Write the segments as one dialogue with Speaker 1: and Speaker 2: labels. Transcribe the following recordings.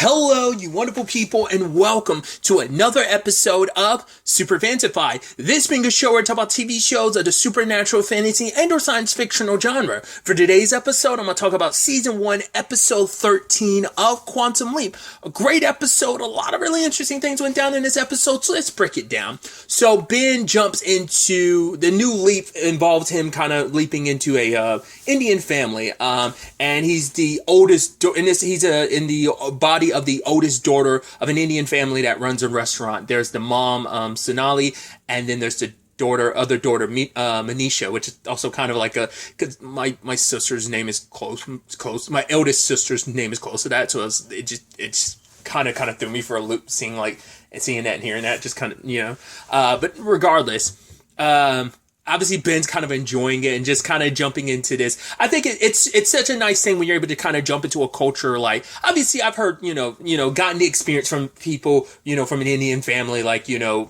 Speaker 1: Hello, you wonderful people, and welcome to another episode of Super-Fanta-Fi. This being a show where I talk about TV shows of the supernatural, fantasy, and or science fictional genre. For today's episode, I'm going to talk about Season 1, Episode 13 of Quantum Leap. A great episode, a lot of really interesting things went down in this episode, so let's break it down. So Ben jumps into, the new leap involves him kind of leaping into a Indian family, and he's the oldest, he's in the body of the oldest daughter of an Indian family that runs a restaurant. There's the mom, Sonali, and then there's the other daughter, Manisha, which is also kind of like because my sister's name is close. My eldest sister's name is close to that, so it just kind of threw me for a loop, seeing that and hearing that, just kind of, but regardless, obviously Ben's kind of enjoying it and just kind of jumping into this. I think it's such a nice thing when you're able to kind of jump into a culture. Like, obviously I've heard, gotten the experience from people, from an Indian family, like,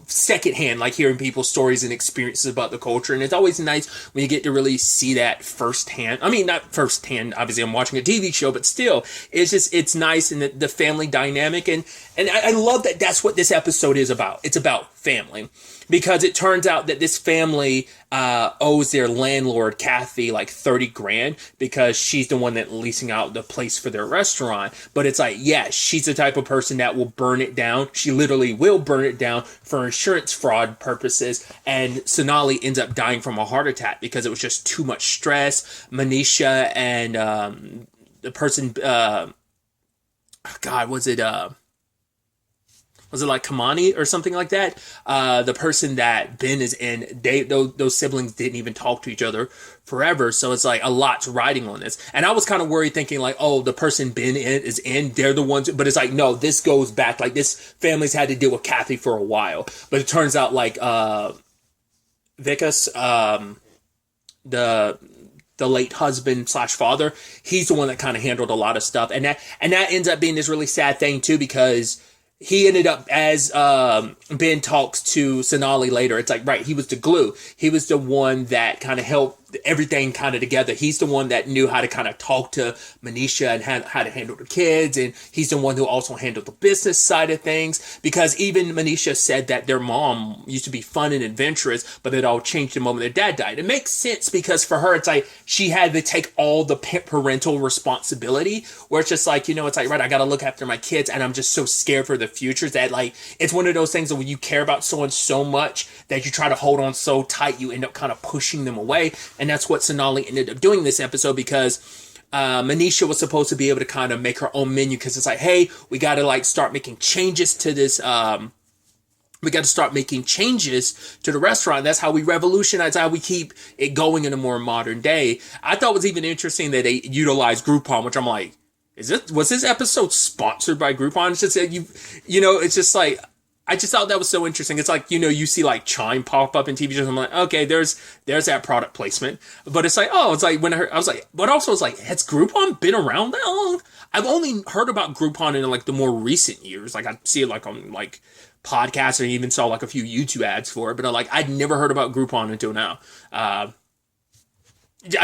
Speaker 1: secondhand, like hearing people's stories and experiences about the culture. And it's always nice when you get to really see that firsthand. I mean, not firsthand, obviously I'm watching a TV show, but still, it's nice, and the family dynamic. And I love that that's what this episode is about. It's about family. Because it turns out that this family owes their landlord, Kathy, like $30,000 because she's the one that leasing out the place for their restaurant. But it's like, yeah, she's the type of person that will burn it down. She literally will burn it down for insurance fraud purposes. And Sonali ends up dying from a heart attack because it was just too much stress. Manisha and the person, was it like Kamani or something like that? The person that Ben is in, those siblings didn't even talk to each other forever. So it's like a lot's riding on this. And I was kind of worried, thinking like, oh, the person Ben is in, they're the ones. But it's like, no, this goes back. Like, this family's had to deal with Kathy for a while. But it turns out like Vikas, the late husband / father, he's the one that kind of handled a lot of stuff. And that ends up being this really sad thing too, because he ended up, as Ben talks to Sonali later, it's like, right, he was the glue. He was the one that kind of helped everything kind of together. He's the one that knew how to kind of talk to Manisha and how to handle the kids. And he's the one who also handled the business side of things. Because even Manisha said that their mom used to be fun and adventurous, but it all changed the moment their dad died. It makes sense because for her, it's like she had to take all the parental responsibility, where it's just like, it's like, right, I got to look after my kids, and I'm just so scared for the future that, like, it's one of those things that when you care about someone so much that you try to hold on so tight, you end up kind of pushing them away. And that's what Sonali ended up doing this episode, because Manisha was supposed to be able to kind of make her own menu, because it's like, hey, we got to like start making changes to this. We got to start making changes to the restaurant. That's how we revolutionize, how we keep it going in a more modern day. I thought it was even interesting that they utilized Groupon, which I'm like, was this episode sponsored by Groupon? It's just, it's just like, I just thought that was so interesting. It's like, you see like Chime pop up in TV shows. I'm like, okay, there's that product placement. But it's like, oh, it's like when I was like, but also it's like, has Groupon been around that long? I've only heard about Groupon in like the more recent years. Like I see it like on like podcasts, or even saw like a few YouTube ads for it. But I'd never heard about Groupon until now. I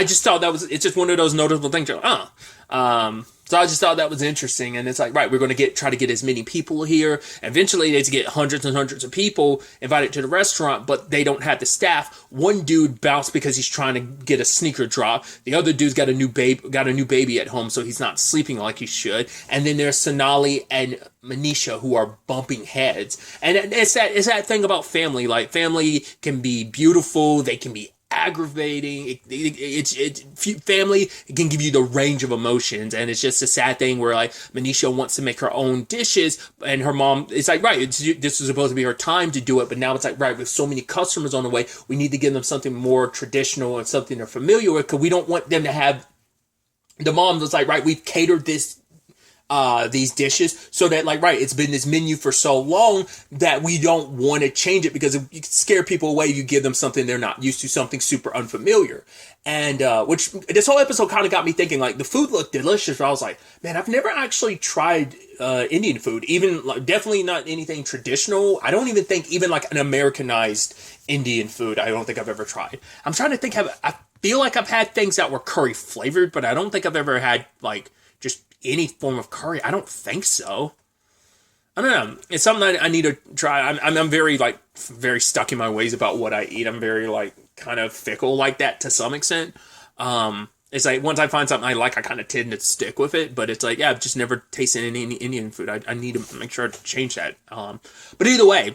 Speaker 1: just thought it's just one of those noticeable things. So I just thought that was interesting. And it's like, right, we're going to try to get as many people here. Eventually they get hundreds and hundreds of people invited to the restaurant, but they don't have the staff. One dude bounced because he's trying to get a sneaker drop. The other dude's got a new baby at home, so he's not sleeping like he should. And then there's Sonali and Manisha, who are bumping heads. And it's that thing about family. Like, family can be beautiful. They can be aggravating. Family can give you the range of emotions, and it's just a sad thing where like Manisha wants to make her own dishes, and her mom, it's like, right, this was supposed to be her time to do it, but now it's like, right, with so many customers on the way, we need to give them something more traditional and something they're familiar with, because we don't want them to have, the mom was like, right, we've catered these dishes so that, like, right, it's been this menu for so long that we don't want to change it, because you can scare people away if you give them something they're not used to, something super unfamiliar. And which this whole episode kind of got me thinking, like, the food looked delicious, but I was like, man, I've never actually tried Indian food, even like, definitely not anything traditional. I don't even think even like an Americanized Indian food, I don't think I've ever tried. I'm trying to think, I feel like I've had things that were curry flavored, but I don't think I've ever had like just any form of curry. I don't think so. I don't know. It's something I need to try. I'm very like very stuck in my ways about what I eat. I'm very like kind of fickle like that to some extent. It's like once I find something I like, I kind of tend to stick with it. But it's like, yeah, I've just never tasted any Indian food. I need to make sure to change that. But either way,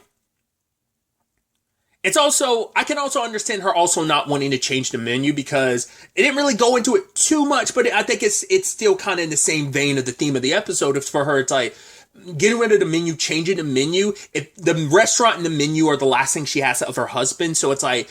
Speaker 1: it's also, I can also understand her also not wanting to change the menu because it didn't really go into it too much, but I think it's still kind of in the same vein of the theme of the episode. It's for her, it's like getting rid of the menu, changing the menu. If the restaurant and the menu are the last thing she has of her husband, so it's like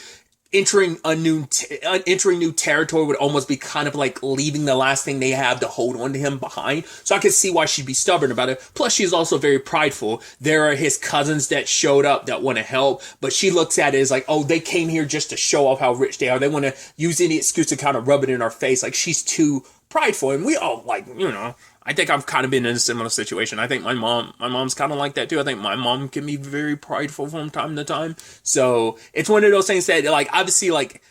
Speaker 1: entering new territory would almost be kind of like leaving the last thing they have to hold on to him behind. So I could see why she'd be stubborn about it. Plus, she's also very prideful. There are his cousins that showed up that want to help, but she looks at it as like, oh, they came here just to show off how rich they are. They want to use any excuse to kind of rub it in our face. Like, she's too prideful. And we all, like, you know, I think I've kind of been in a similar situation. I think my mom's kind of like that too. I think my mom can be very prideful from time to time. So it's one of those things that, like, obviously, like,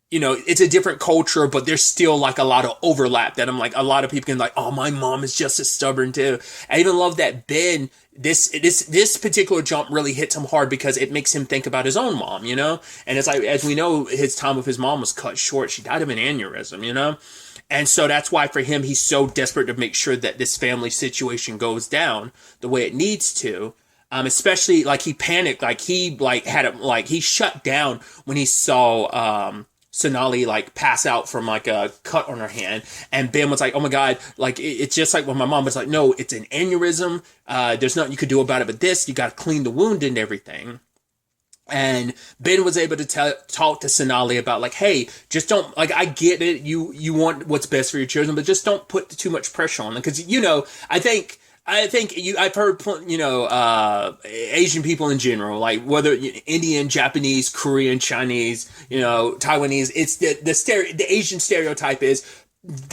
Speaker 1: you know, it's a different culture, but there's still like a lot of overlap that I'm like, a lot of people can like, oh, my mom is just as stubborn too. I even love that Ben, this particular jump really hits him hard because it makes him think about his own mom, you know? And it's like, as we know, his time with his mom was cut short. She died of an aneurysm, you know? And so that's why for him, he's so desperate to make sure that this family situation goes down the way it needs to. Especially like he panicked, like he like had a, like he shut down when he saw, Sonali like pass out from like a cut on her hand, and Ben was like, oh my God, like it's just like when my mom was like, no, it's an aneurysm. There's nothing you could do about it, but this, you got to clean the wound and everything. And Ben was able to talk to Sonali about like, hey, just don't, like, I get it. You want what's best for your children, but just don't put too much pressure on them. Cause you know, I've heard, you know, Asian people in general, like whether Indian, Japanese, Korean, Chinese, you know, Taiwanese, it's the Asian stereotype is,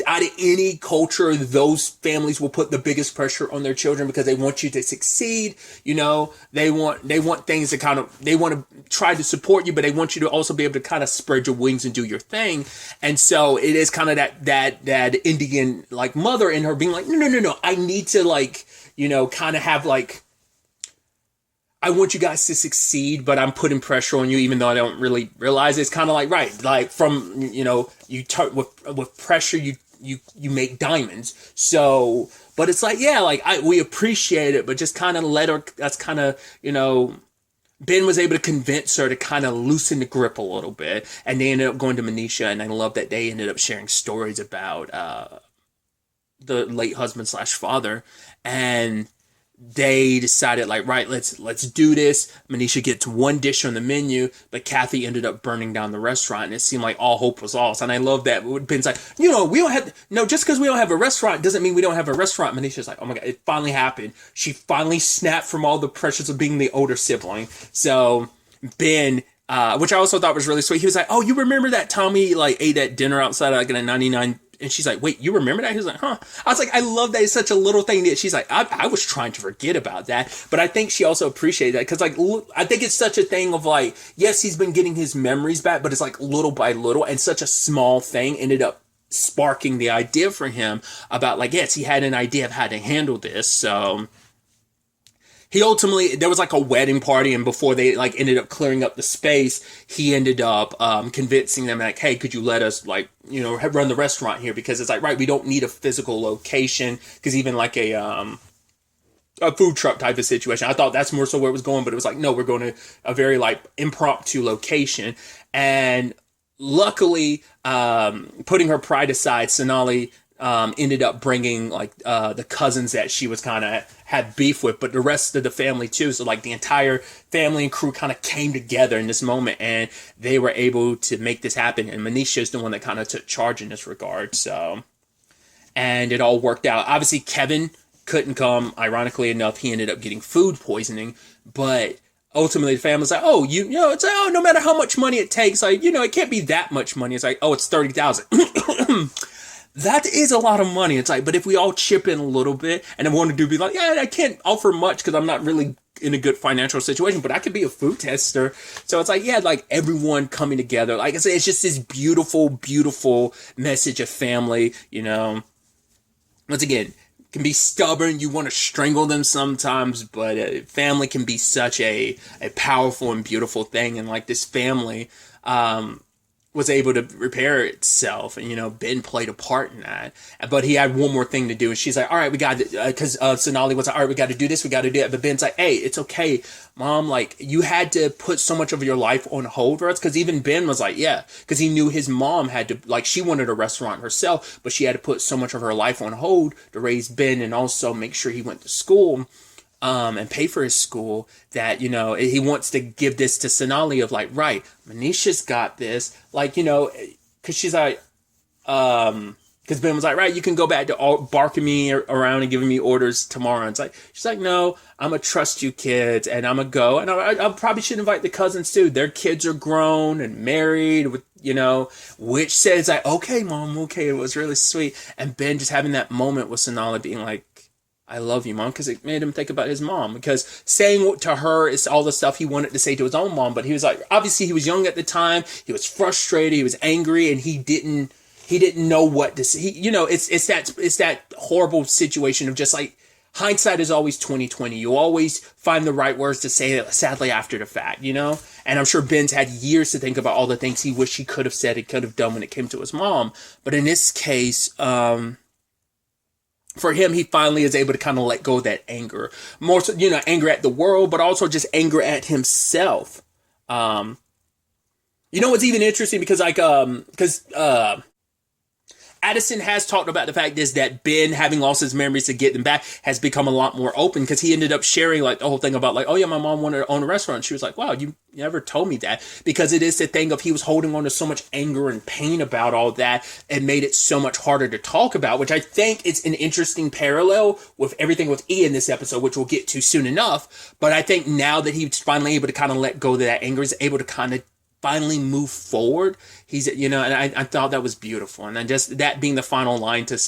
Speaker 1: out of any culture, those families will put the biggest pressure on their children because they want you to succeed. You know, they want things to kind of, they want to try to support you, but they want you to also be able to kind of spread your wings and do your thing. And so it is kind of that Indian like mother in her being like, no, I need to, like, you know, kind of have like, I want you guys to succeed, but I'm putting pressure on you, even though I don't really realize it. It's kind of like, right, like from, you know, with pressure, you make diamonds. So, but it's like, yeah, like we appreciate it, but just kind of let her, that's kind of, you know, Ben was able to convince her to kind of loosen the grip a little bit. And they ended up going to Manisha, and I love that they ended up sharing stories about the late husband / father. And they decided like, right, let's do this. Manisha gets one dish on the menu, but Kathy ended up burning down the restaurant, and it seemed like all hope was lost. And I love that. Ben's like, you know, we don't have, no, just because we don't have a restaurant doesn't mean we don't have a restaurant. Manisha's like, oh my God, it finally happened. She finally snapped from all the pressures of being the older sibling. So Ben, which I also thought was really sweet. He was like, oh, you remember that Tommy like ate at dinner outside like in a 99? And she's like, wait, you remember that? He was like, huh. I was like, I love that it's such a little thing that she's like, I was trying to forget about that. But I think she also appreciated that because, like, I think it's such a thing of like, yes, he's been getting his memories back, but it's like little by little, and such a small thing ended up sparking the idea for him about like, yes, he had an idea of how to handle this. So he ultimately, there was like a wedding party, and before they like ended up clearing up the space, he ended up convincing them like, hey, could you let us like, you know, run the restaurant here? Because it's like, right, we don't need a physical location, because even like a food truck type of situation, I thought that's more so where it was going, but it was like, no, we're going to a very like impromptu location. And luckily, putting her pride aside, Sonali ended up bringing like the cousins that she was kind of had beef with, but the rest of the family too. So like the entire family and crew kind of came together in this moment, and they were able to make this happen. And Manisha is the one that kind of took charge in this regard. So, and it all worked out. Obviously, Kevin couldn't come. Ironically enough, he ended up getting food poisoning, but ultimately the family's like, oh, you know, it's like, oh, no matter how much money it takes, like, you know, it can't be that much money. It's like, oh, it's 30,000. That is a lot of money. It's like, but if we all chip in a little bit, and I wanted to be like, yeah, I can't offer much because I'm not really in a good financial situation, but I could be a food tester. So it's like, yeah, like everyone coming together. Like I said, it's just this beautiful, beautiful message of family, you know. Once again, can be stubborn. You want to strangle them sometimes, but family can be such a powerful and beautiful thing. And like this family, was able to repair itself, and Ben played a part in that. But he had one more thing to do, and she's like, "All right, we got it," because Sonali was like, "All right, we got to do this, we got to do it." But Ben's like, "Hey, it's okay, Mom. Like, you had to put so much of your life on hold for us." Because even Ben was like, "Yeah," because he knew his mom had to, like, she wanted a restaurant herself, but she had to put so much of her life on hold to raise Ben and also make sure he went to school. And pay for his school, that, he wants to give this to Sonali of like, right, Manisha's got this, like, because she's like, because Ben was like, right, you can go back to barking me around and giving me orders tomorrow. And it's like, she's like, no, I'm going to trust you kids, and I'm going to go. And I probably should invite the cousins too. Their kids are grown and married with, which says like, okay, Mom, okay. It was really sweet. And Ben just having that moment with Sonali being like, I love you, Mom, because it made him think about his mom. Because saying to her is all the stuff he wanted to say to his own mom, but he was like, obviously he was young at the time, he was frustrated, he was angry, and he didn't know what to say. It's that horrible situation of just like, hindsight is always 20/20. You always find the right words to say, sadly, after the fact, And I'm sure Ben's had years to think about all the things he wished he could have said, he could have done when it came to his mom. But in this case, for him, he finally is able to kind of let go of that anger. More so, anger at the world, but also just anger at himself. What's even interesting, because Addison has talked about the fact is that Ben, having lost his memories to get them back, has become a lot more open, because he ended up sharing like the whole thing about like, oh yeah, my mom wanted to own a restaurant. She was like, wow, you never told me that, because it is the thing of he was holding on to so much anger and pain about all that, and made it so much harder to talk about, which I think is an interesting parallel with everything with Ian this episode, which we'll get to soon enough. But I think now that he's finally able to kind of let go of that anger, is able to kind of finally move forward. He's, and I thought that was beautiful. And then just that being the final line to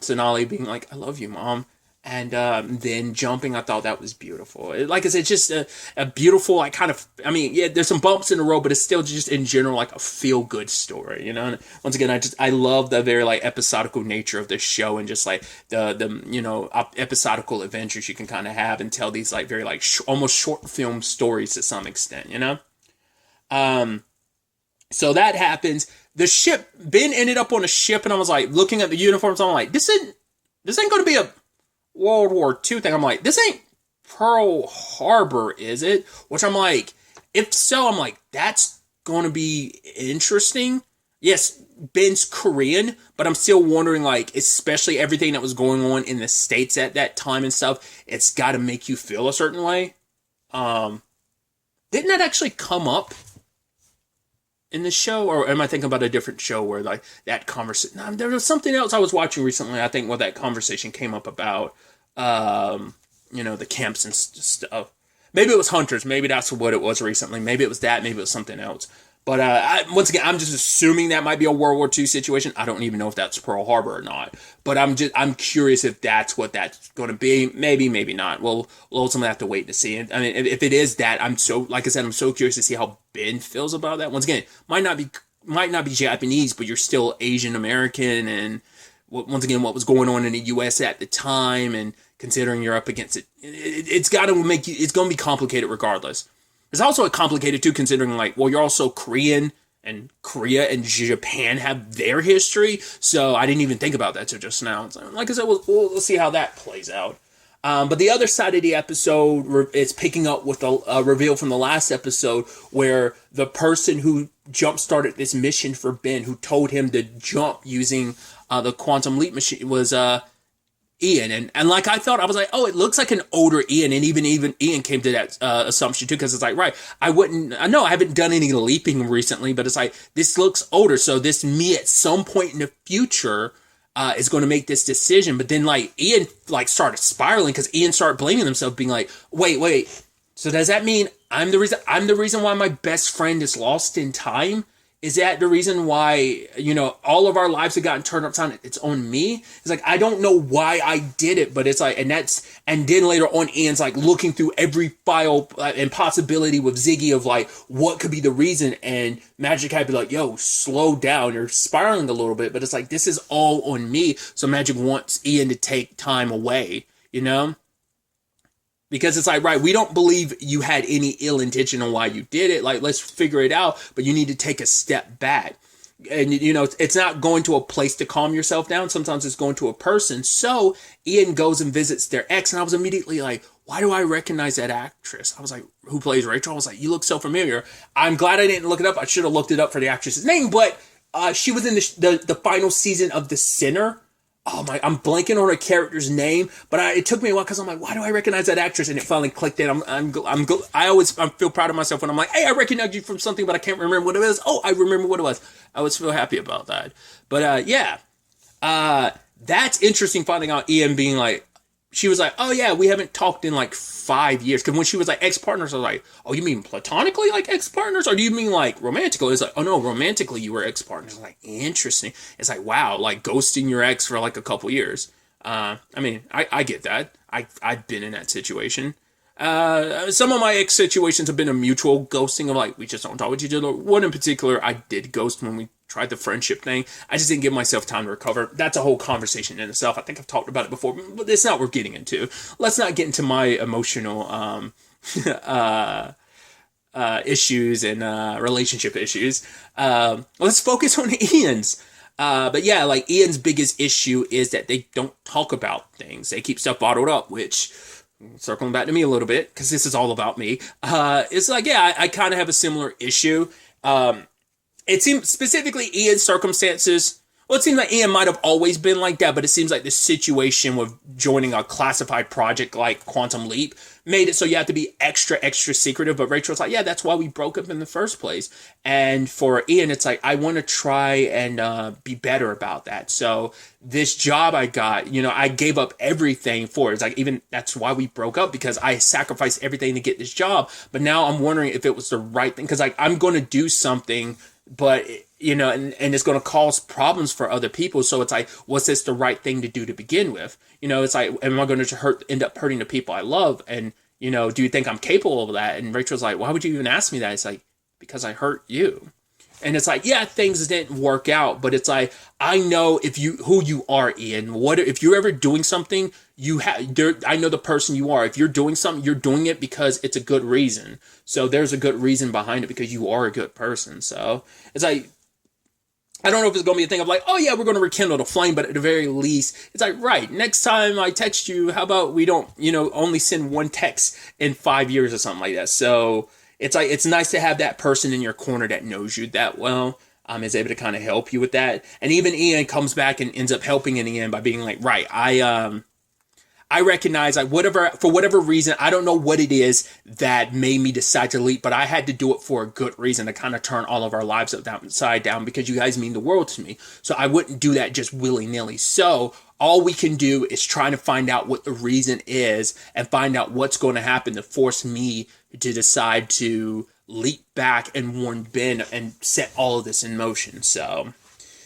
Speaker 1: Sonali being like, I love you, Mom. And then jumping, I thought that was beautiful. Like I said, just a beautiful, like kind of, there's some bumps in the road, but it's still just in general like a feel-good story, And once again, I love the very like episodical nature of this show, and just like the episodical adventures you can kind of have and tell these like very like almost short film stories to some extent, So that happens. The ship, Ben ended up on a ship, and I was like looking at the uniforms. I'm like, this ain't going to be a World War II thing. I'm like, this ain't Pearl Harbor, is it? Which I'm like, if so, I'm like, that's going to be interesting. Yes, Ben's Korean, but I'm still wondering, like, especially everything that was going on in the States at that time and stuff, it's got to make you feel a certain way. Didn't that actually come up in the show, or am I thinking about a different show where like that conversation? No, there was something else I was watching recently, I think, where that conversation came up about, the camps and stuff. Maybe it was Hunters. Maybe that's what it was recently. Maybe it was that. Maybe it was something else. But once again, I'm just assuming that might be a World War II situation. I don't even know if that's Pearl Harbor or not. But I'm curious if that's what that's going to be. Maybe, maybe not. We'll ultimately have to wait to see. I mean, if it is that, I'm so curious to see how Ben feels about that. Once again, might not be Japanese, but you're still Asian American, and once again, what was going on in the U.S. at the time, and considering you're up against it, it's got to make you. It's going to be complicated regardless. It's also complicated too, considering like, well, you're also Korean, and Korea and Japan have their history. So I didn't even think about that till just now. Like I said, we'll see how that plays out. But the other side of the episode is picking up with a reveal from the last episode, where the person who jump-started this mission for Ben, who told him to jump using the quantum leap machine, was Ian. And like I thought, I was like, oh, it looks like an older Ian. And even Ian came to that assumption too, because it's like, right, I haven't done any leaping recently, but it's like, this looks older. So this me at some point in the future is going to make this decision. But then like Ian like started spiraling, because Ian started blaming himself, being like, wait. So does that mean I'm the reason why my best friend is lost in time? is that the reason why, all of our lives have gotten turned upside down? It's on me. It's like, I don't know why I did it, but it's like, and then later on, Ian's like looking through every file and possibility with Ziggy of like, what could be the reason? And Magic had to be like, yo, slow down. You're spiraling a little bit, but it's like, this is all on me. So Magic wants Ian to take time away, Because it's like, right, we don't believe you had any ill intention on why you did it. Like, let's figure it out, but you need to take a step back. And, it's not going to a place to calm yourself down. Sometimes it's going to a person. So Ian goes and visits their ex. And I was immediately like, why do I recognize that actress? I was like, who plays Rachel? I was like, you look so familiar. I'm glad I didn't look it up. I should have looked it up for the actress's name. But she was in the final season of The Sinner. Oh my! I'm blanking on her character's name, but it took me a while because I'm like, why do I recognize that actress? And it finally clicked in. I feel proud of myself when I'm like, hey, I recognize you from something, but I can't remember what it was. Oh, I remember what it was. I always feel happy about that. But that's interesting. Finding out Ian being like, she was like, oh yeah, we haven't talked in like 5 years. Because when she was like ex-partners, I was like, oh, you mean platonically like ex-partners? Or do you mean like romantically? It's like, oh no, romantically you were ex-partners. I'm like, interesting. It's like, wow, like ghosting your ex for like a couple years. I get that. I've been in that situation. Some of my ex situations have been a mutual ghosting of like, we just don't talk with each other. One in particular, I did ghost when we tried the friendship thing. I just didn't give myself time to recover. That's a whole conversation in itself. I think I've talked about it before, but it's not worth getting into. Let's not get into my emotional issues and relationship issues. Let's focus on Ian's. But yeah, like Ian's biggest issue is that they don't talk about things. They keep stuff bottled up, which, circling back to me a little bit, because this is all about me, it's like, yeah, I kind of have a similar issue. It seems specifically Ian's circumstances. Well, it seems like Ian might have always been like that, but it seems like the situation with joining a classified project like Quantum Leap made it so you have to be extra, extra secretive. But Rachel's like, yeah, that's why we broke up in the first place. And for Ian, it's like, I want to try and be better about that. So this job I got, I gave up everything for it. It's like, even that's why we broke up, because I sacrificed everything to get this job. But now I'm wondering if it was the right thing, because like, I'm going to do something, but and it's going to cause problems for other people. So it's like, was this the right thing to do to begin with? It's like, am I going to end up hurting the people I love? And, do you think I'm capable of that? And Rachel's like, why would you even ask me that? It's like, because I hurt you. And it's like, yeah, things didn't work out, but it's like, I know who you are, Ian. What if you're ever doing something, I know the person you are. If you're doing something, you're doing it because it's a good reason. So there's a good reason behind it, because you are a good person. So it's like, I don't know if it's going to be a thing of like, oh yeah, we're going to rekindle the flame, but at the very least, it's like, right, next time I text you, how about we don't, only send one text in 5 years or something like that. So it's like, it's nice to have that person in your corner that knows you that well, is able to kind of help you with that. And even Ian comes back and ends up helping in the end by being like, right, I recognize, like, for whatever reason, I don't know what it is that made me decide to leap, but I had to do it for a good reason, to kind of turn all of our lives upside down, because you guys mean the world to me. So I wouldn't do that just willy-nilly. So all we can do is try to find out what the reason is and find out what's going to happen to force me to decide to leap back and warn Ben and set all of this in motion. So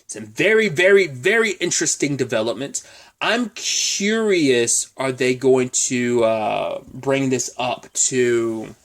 Speaker 1: it's a very, very, very interesting development. I'm curious, are they going to bring this up to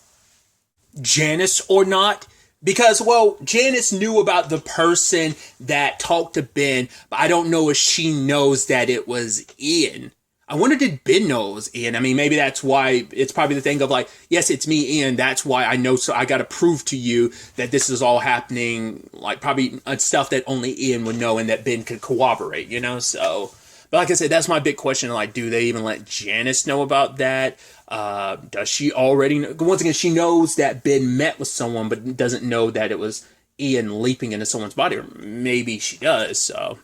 Speaker 1: Janice or not? Because, well, Janice knew about the person that talked to Ben, but I don't know if she knows that it was Ian. I wonder, did Ben know it was Ian? I mean, maybe that's why it's probably the thing of like, yes, it's me, Ian. That's why I know. So I got to prove to you that this is all happening, like probably stuff that only Ian would know and that Ben could corroborate, So, but like I said, that's my big question. Like, do they even let Janice know about that? Does she already know? Once again, she knows that Ben met with someone, but doesn't know that it was Ian leaping into someone's body. Or maybe she does, so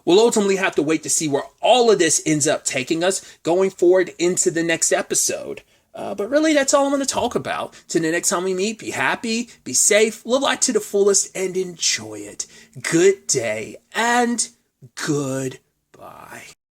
Speaker 1: we'll ultimately have to wait to see where all of this ends up taking us going forward into the next episode. But really, that's all I'm going to talk about. Till the next time we meet, be happy, be safe, live life to the fullest, and enjoy it. Good day, and goodbye.